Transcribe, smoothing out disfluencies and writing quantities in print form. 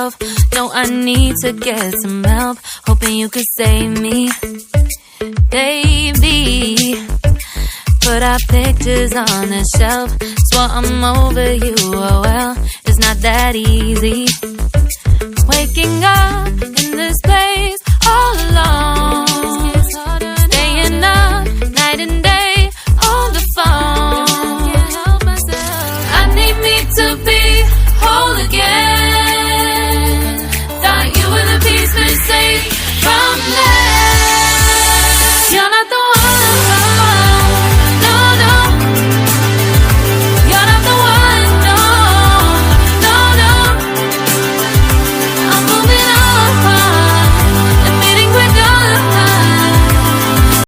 myself. No, I need to get some help, hoping you could save me. Baby, put our pictures on the shelf. Swore I'm over you, oh well, it's not that easy. Waking